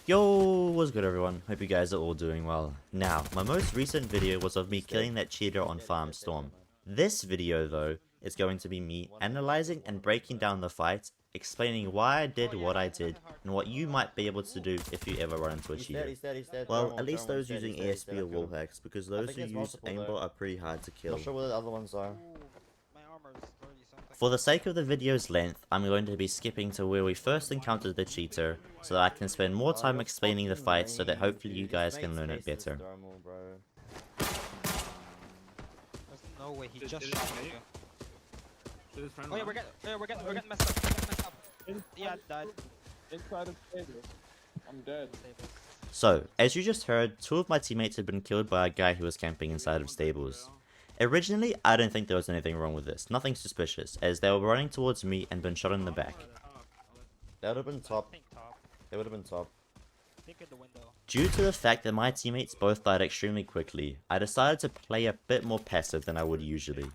Yo, what's good everyone? Hope you guys are all doing well. Now, my most recent video was of me killing that cheater on Farm Storm. This video though, is going to be me analyzing and breaking down the fight, explaining why I did what I did, and what you might be able to do if you ever run into a cheater. Well, at least those using ESP or wall hacks, because those who use aimbot are pretty hard to kill. Not sure where the other ones are. For the sake of the video's length, I'm going to be skipping to where we first encountered the cheater, so that I can spend more time explaining the fight so that hopefully you guys can learn it better. There's no way he just shot me. Oh yeah, we're getting messed up. Yeah, died. Inside of stable. I'm dead. So, as you just heard, 2 of my teammates had been killed by a guy who was camping inside of stables. Originally, I didn't think there was anything wrong with this, nothing suspicious, as they were running towards me and been shot in the back. That would have been top. Think top. It would have been top. Think in the window. Due to the fact that my teammates both died extremely quickly, I decided to play a bit more passive than I would usually.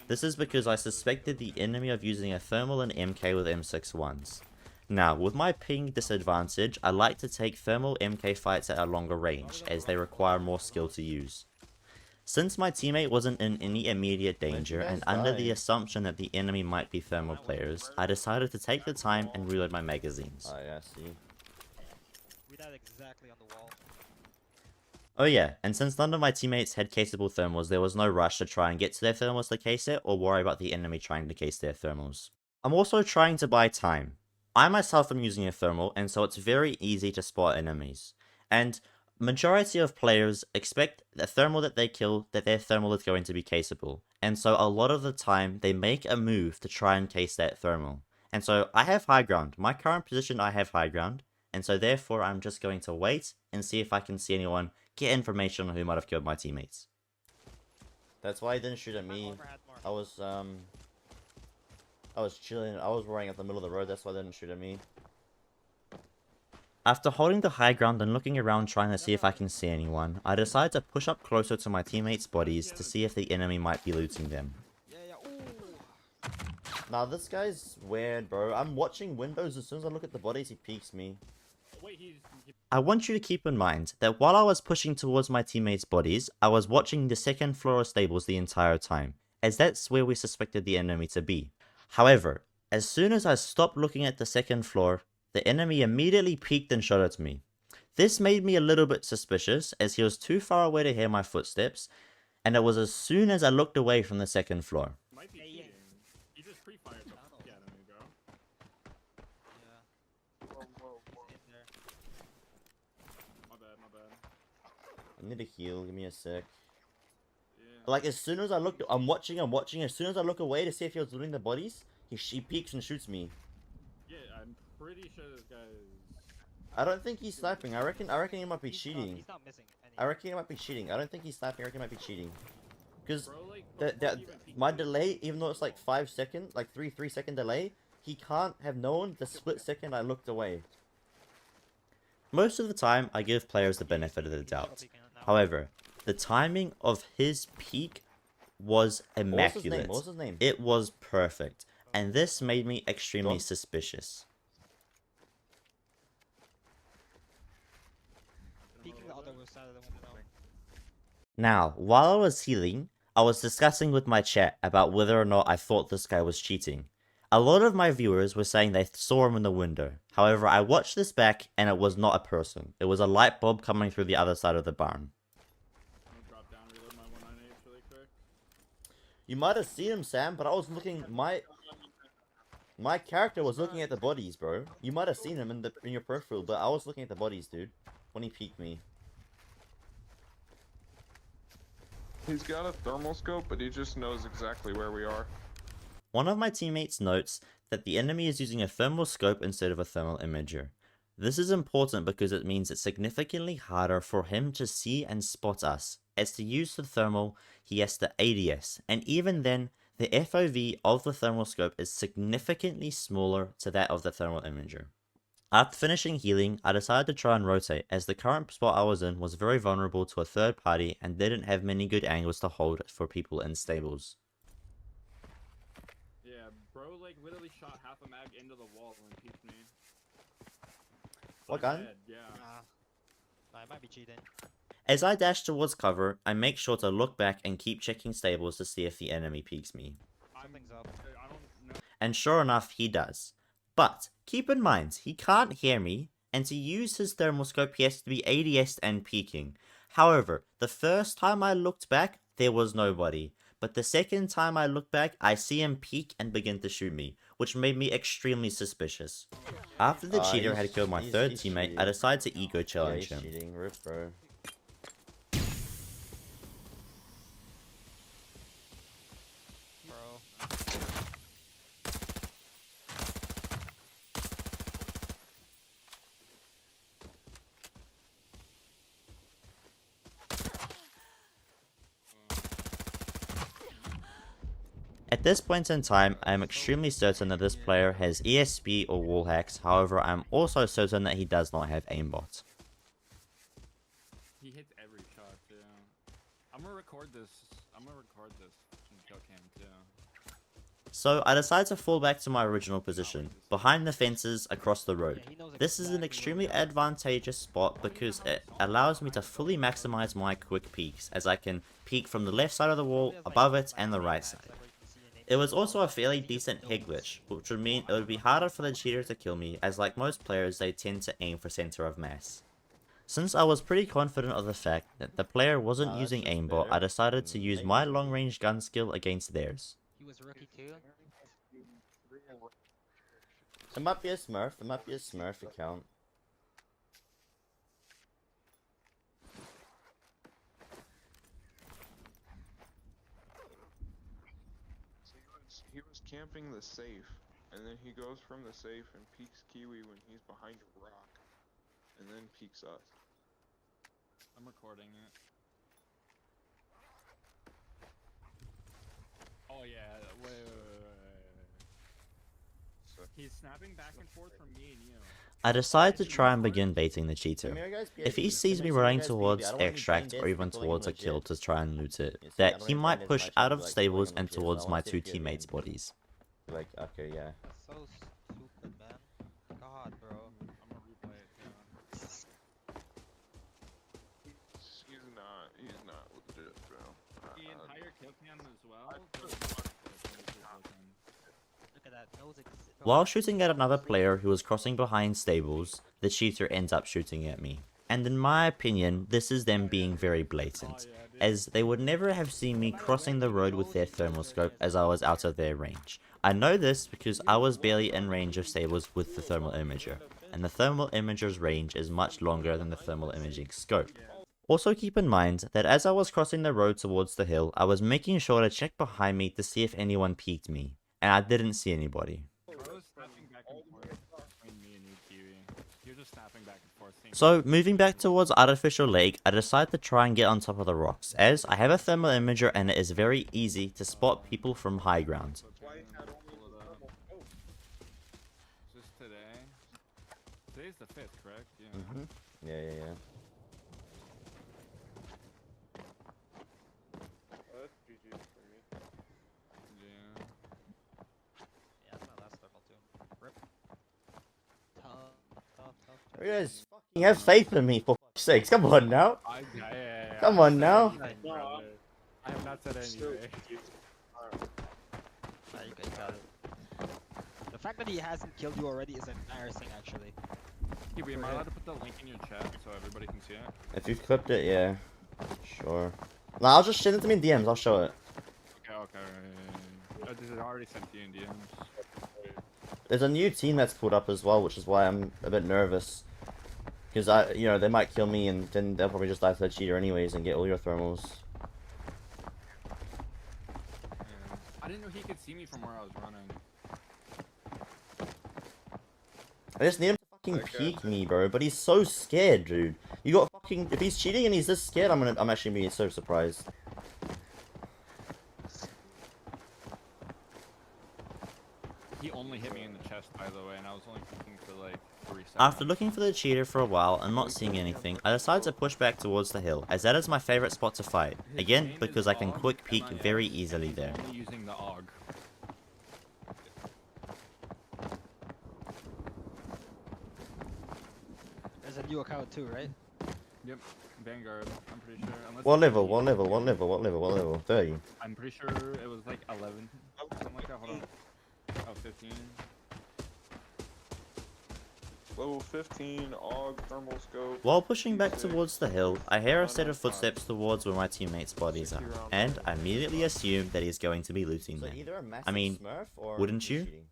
This is because I suspected the enemy of using a thermal and MK with M61s. Now, with my ping disadvantage, I like to take thermal MK fights at a longer range, as they require more skill to use. Since my teammate wasn't in any immediate danger, and under the assumption that the enemy might be thermal players, I decided to take the time and reload my magazines. Oh yeah, see. We died exactly on the wall. Oh yeah, and since none of my teammates had caseable thermals, there was no rush to try and get to their thermals to case it, or worry about the enemy trying to case their thermals. I'm also trying to buy time. I myself am using a thermal, and so it's very easy to spot enemies. And majority of players expect the thermal that they kill, that their thermal is going to be caseable. And so a lot of the time, they make a move to try and case that thermal. And so I have high ground. My current position, I have high ground. And so therefore, I'm just going to wait and see if I can see anyone get information on who might have killed my teammates. That's why he didn't shoot at me. I was chilling. I was running at the middle of the road. That's why they didn't shoot at me. After holding the high ground and looking around trying to see if I can see anyone, I decided to push up closer to my teammates' bodies to see if the enemy might be looting them. Nah, this guy's weird, bro. I'm watching windows. As soon as I look at the bodies, he peeks me. I want you to keep in mind that while I was pushing towards my teammates' bodies, I was watching the second floor of stables the entire time, as that's where we suspected the enemy to be. However, as soon as I stopped looking at the second floor, the enemy immediately peeked and shot at me. This made me a little bit suspicious, as he was too far away to hear my footsteps, and it was as soon as I looked away from the second floor. Might be cheating. He just pre-fired. Yeah, there you go. My bad. I need a heal. Give me a sec. Yeah. Like, as soon as I look, I'm watching. As soon as I look away to see if he was looting the bodies, he peeks and shoots me. Yeah, I'm pretty sure this guy is... I don't think he's sniping. I reckon he might be cheating. He's not missing any. I reckon he might be cheating. I don't think he's sniping. I reckon he might be cheating. Because Bro, like, my delay, even though it's like 5 second, like 3-second delay, he can't have known the split second I looked away. Most of the time, I give players the benefit of the doubt. However, the timing of his peek was immaculate. What's his name? It was perfect, and this made me extremely suspicious. Peeking the other side of the window. Now, while I was healing, I was discussing with my chat about whether or not I thought this guy was cheating. A lot of my viewers were saying they saw him in the window. However, I watched this back and it was not a person. It was a light bulb coming through the other side of the barn. I'm gonna drop down, reload my 198 really quick. You might have seen him, Sam, but I was looking. My character was looking at the bodies, bro. You might have seen him in your peripheral, but I was looking at the bodies, dude. When he peeked me. He's got a thermal scope, but he just knows exactly where we are. One of my teammates notes that the enemy is using a thermal scope instead of a thermal imager. This is important because it means it's significantly harder for him to see and spot us, as to use the thermal, he has to ADS, and even then, the FOV of the thermal scope is significantly smaller to that of the thermal imager. After finishing healing, I decided to try and rotate, as the current spot I was in was very vulnerable to a third party and didn't have many good angles to hold for people in stables. Yeah, bro, like, literally shot half a mag into the wall and peeked me. What gun? Yeah. Nah, I might be cheating. As I dash towards cover, I make sure to look back and keep checking stables to see if the enemy peeks me. Something's up. I don't know. And sure enough, he does. But keep in mind, he can't hear me, and to use his thermal scope, he has to be ADS'd and peeking. However, the first time I looked back, there was nobody. But the second time I looked back, I see him peek and begin to shoot me, which made me extremely suspicious. After the cheater had killed my third teammate, I decided to ego challenge he's him. cheating. Rip, bro. Bro. At this point in time, I am extremely certain that this player has ESP or wall hacks, however I am also certain that he does not have aimbot. He hits every shot, too. I'm gonna record this. I'm gonna record this and kill cam, too. So I decided to fall back to my original position, behind the fences across the road. Yeah, he knows This is an exactly extremely where we are. advantageous spot because it allows me to fully maximize my quick peeks, as I can peek from the left side of the wall, above it, and the right side. It was also a fairly decent head glitch, which would mean it would be harder for the cheater to kill me, as like most players they tend to aim for center of mass. Since I was pretty confident of the fact that the player wasn't That's using just aimbot, fair. I decided to use my long range gun skill against theirs. He was rookie too. It might be a Smurf. It might be a Smurf account. So he was camping the safe, and then he goes from the safe and peeks Kiwi when he's behind a rock, and then peeks us. I'm recording it. Oh yeah, wait. So He's snapping back and forth from me and you. I decided to try and begin baiting the Come cheater. here, guys, If he PID. sees Come me here, running guys, PID. towards I don't want you extract blind or dead even for killing towards a legit. kill to try and loot it, Yes, I that don't he want might blind push dead out much, of like, stables killing and legit, so I towards wanna my see two if you're teammates' doing- bodies. Like, okay, yeah. That's so stupid, man. God, bro. I'm gonna replay it too. he's not legit, bro. The entire kill cam as well. Look at that. Knows While shooting at another player who was crossing behind stables, the cheater ends up shooting at me. And in my opinion, this is them being very blatant, as they would never have seen me crossing the road with their thermal scope as I was out of their range. I know this because I was barely in range of stables with the thermal imager, and the thermal imager's range is much longer than the thermal imaging scope. Also keep in mind that as I was crossing the road towards the hill, I was making sure to check behind me to see if anyone peeked me, and I didn't see anybody. I was snapping back and forth between me and you, Kiwi. You're just snapping back and forth. seeing So, moving back towards Artificial Lake, I decided to try and get on top of the rocks, as I have a thermal imager and it is very easy to spot people from high ground. Pull it up. Is this today? Today's the 5th, correct? Yeah. Mhm. Yeah, yeah, yeah. Yeah. Yeah, that's my last thermal too. Rip. Tough. You guys fucking have faith in me, for fuck's sakes. Come on now. Yeah. Come on now. I have not said anything. Nah, you got it. The fact that he hasn't killed you already is embarrassing, actually. Kiwi, am I allowed to put the link in your chat so everybody can see it? If you've clipped it, yeah. Sure. Nah, I'll just send it to me in DMs. I'll show it. Okay. Did it already sent to you in DMs? There's a new team that's pulled up as well, which is why I'm a bit nervous. Because they might kill me and then they'll probably just die to the cheater anyways and get all your thermals. Yeah. I didn't know he could see me from where I was running. I just need him to fucking peek me, bro. But he's so scared, dude. You got fucking. If he's cheating and he's this scared, I'm actually being so surprised. He only hit me in the chest, by the way, and I was only peeking for like 3 seconds. After looking for the cheater for a while and not seeing anything, I decided to push back towards the hill, as that is my favorite spot to fight. His Again, name because is I can Og, quick peek MIS, very and easily he's there. only using the AUG. you account too, right? Yep. Vanguard. I'm pretty sure. Unless What it's level? like What the- level? What level? What level? What level? 30. I'm pretty sure it was like 11. Something like that. Hold on. Oh, 15. Level 15, AUG, thermal scope. While pushing back P6, towards the hill, I hear a set of 995. footsteps towards where my teammates' bodies 60 are, round and rifle, I immediately 995. assume that he's going to be looting So them. either a massive I mean, smurf or wouldn't he's you? cheating.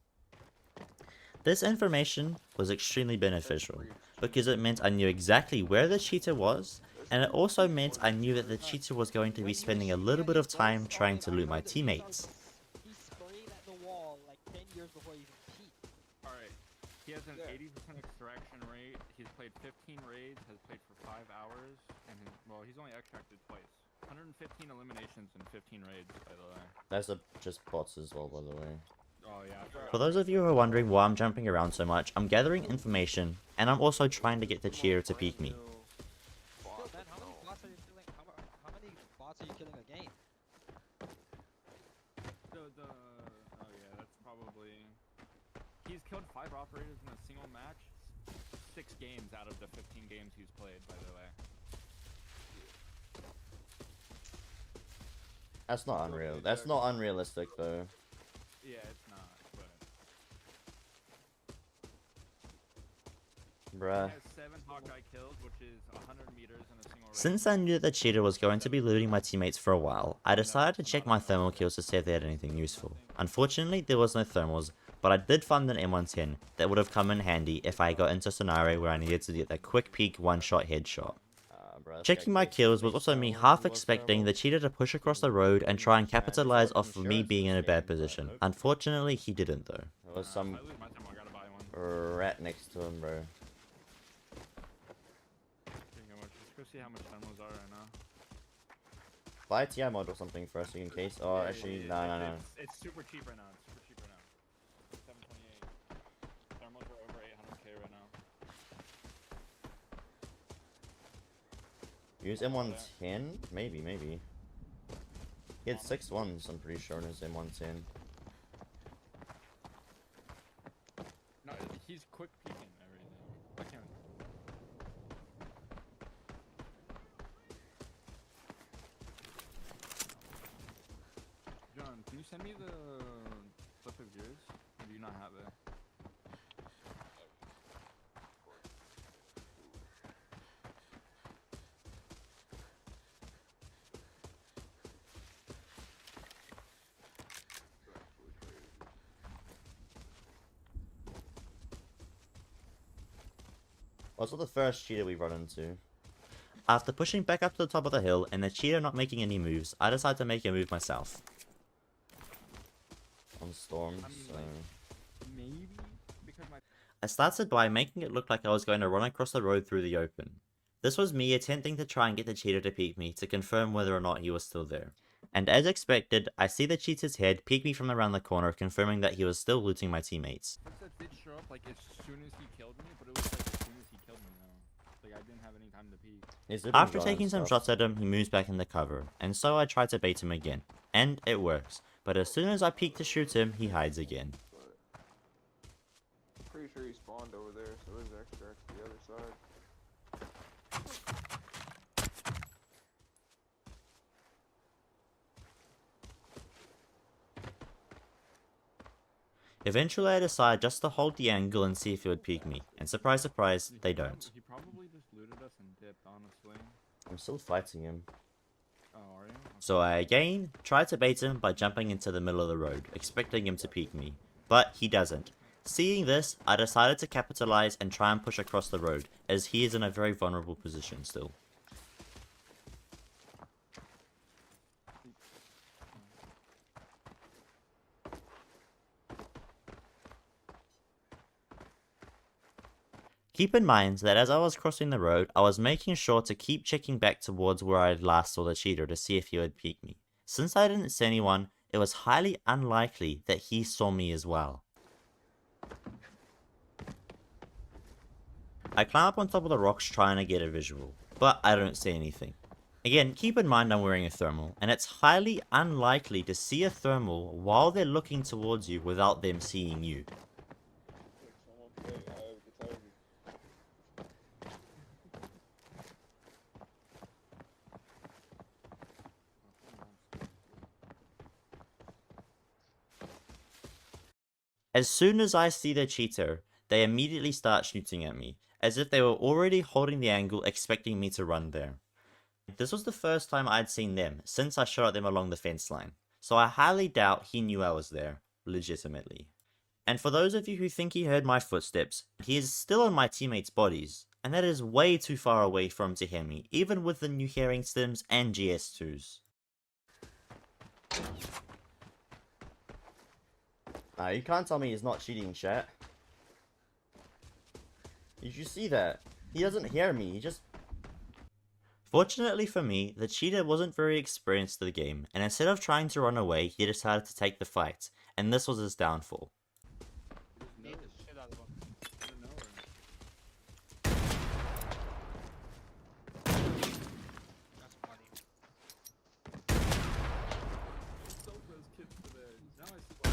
This information was extremely beneficial, Breach. because it meant I knew exactly where the cheater was, and it also meant I knew that the cheater was going to be spending a little bit of time trying to loot my teammates. He sprayed at the wall like 10 years before he even peaked. Alright. He has an Yeah. 80% extraction rate. He's played 15 raids, has played for 5 hours, and well, he's only extracted twice. 115 eliminations and 15 raids, by the way. That's just bots as well, by the way. Oh yeah. I forgot. For those of you who are wondering why I'm jumping around so much, I'm gathering information, and I'm also trying to get the cheater to peek me. Yo, man, how many bots are you killing? How many bots are you killing a game? Oh yeah, that's probably. He's killed 5 operators in a single match. 6 games out of the 15 games he's played, by the way. That's not unreal. That's not unrealistic though. Yeah, it's not, but. Bruh. He has 7 Hawkeye kills, which is 100 meters in a single raid. Since I knew that the cheater was going to be looting my teammates for a while, I decided to check my thermal kills to see if they had anything useful. Unfortunately, there was no thermals, but I did find an M110 that would have come in handy if I got into a scenario where I needed to get that quick peek one-shot headshot. Bruh, this Checking guy my kills kills was teammates also me thermal, half he was expecting thermal. the cheater to push across the road and try and capitalize off of me being in a bad position. Unfortunately, he didn't though. There was If some I lose my thermal, I gotta buy one. rat next to him, bro. Speaking of which, let's go see how much thermals are right now. Buy a TI mod or something first in case. Oh, Yeah, actually, yeah, no. It's super cheap right now. It's super cheap right now. 728. Thermals are over 800k right now. Use M110? Maybe. He had 6 ones, I'm pretty sure, in his M110. No, he's quick peeking everything. I can't. John, can you send me the clip of yours? Or do you not have it? What's the first cheater we run into? After pushing back up to the top of the hill and the cheater not making any moves, I decided to make a move myself. On Storm, I mean, so... like, maybe? Because my... I started by making it look like I was going to run across the road through the open. This was me attempting to try and get the cheater to peek me to confirm whether or not he was still there. And as expected, I see the cheater's head peek me from around the corner, confirming that he was still looting my teammates. Footsteps did show up, like, as soon as he killed me, but it was, like, as soon as he killed me, though. Like, I didn't have any time to peek. He's looting After John taking and some stuff. shots at him, he moves back in the cover, and so I try to bait him again. And it works, but as soon as I peek to shoot him, he hides again. But pretty sure he spawned over there, so his extract's the other side. Eventually I decide just to hold the angle and see if he would peek me, and surprise surprise, they don't. He probably just looted us and dipped, honestly. I'm still fighting him. Oh, are you? Okay. So I again try to bait him by jumping into the middle of the road, expecting him to peek me. But he doesn't. Seeing this, I decided to capitalize and try and push across the road, as he is in a very vulnerable position still. Keep in mind that as I was crossing the road, I was making sure to keep checking back towards where I last saw the cheater to see if he would peek me. Since I didn't see anyone, it was highly unlikely that he saw me as well. I climb up on top of the rocks trying to get a visual, but I don't see anything. Again, keep in mind I'm wearing a thermal, and it's highly unlikely to see a thermal while they're looking towards you without them seeing you. As soon as I see the cheater, they immediately start shooting at me, as if they were already holding the angle expecting me to run there. This was the first time I'd seen them since I shot at them along the fence line, so I highly doubt he knew I was there, legitimately. And for those of you who think he heard my footsteps, he is still on my teammates' bodies, and that is way too far away for him to hear me, even with the new hearing stims and GS2s. Nah, you can't tell me he's not cheating, chat. Did you see that? He doesn't hear me, he just... Fortunately for me, the cheater wasn't very experienced in the game, and instead of trying to run away, he decided to take the fight, and this was his downfall. Need the shit out of him. I don't know. That's funny. So those kids today. Now I see why.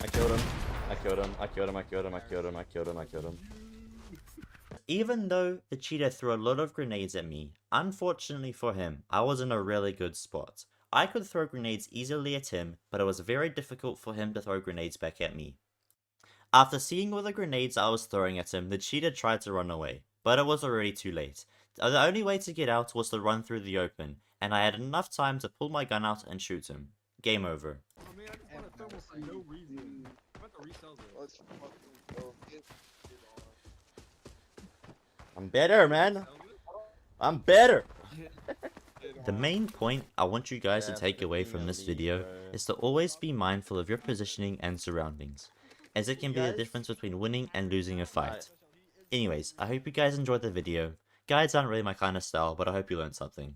I killed him. I killed him. I killed him. I killed him. I killed him. I killed him. I killed him. Even though the cheater threw a lot of grenades at me, unfortunately for him, I was in a really good spot. I could throw grenades easily at him, but it was very difficult for him to throw grenades back at me. After seeing all the grenades I was throwing at him, the cheater tried to run away, but it was already too late. The only way to get out was to run through the open, and I had enough time to pull my gun out and shoot him. Game over. I mean, I just want a thermal for no reason. I'm about to resell this. Let's fucking go. Get it on. I'm better, man. Sell it? I'm better. The main point I want you guys to Yeah, take away 15 from this elite, video bro. is to always be mindful of your positioning and surroundings, as it can be the Guys? difference between winning and losing a fight. Anyways, I hope you guys enjoyed the video. Guides aren't really my kind of style, but I hope you learned something.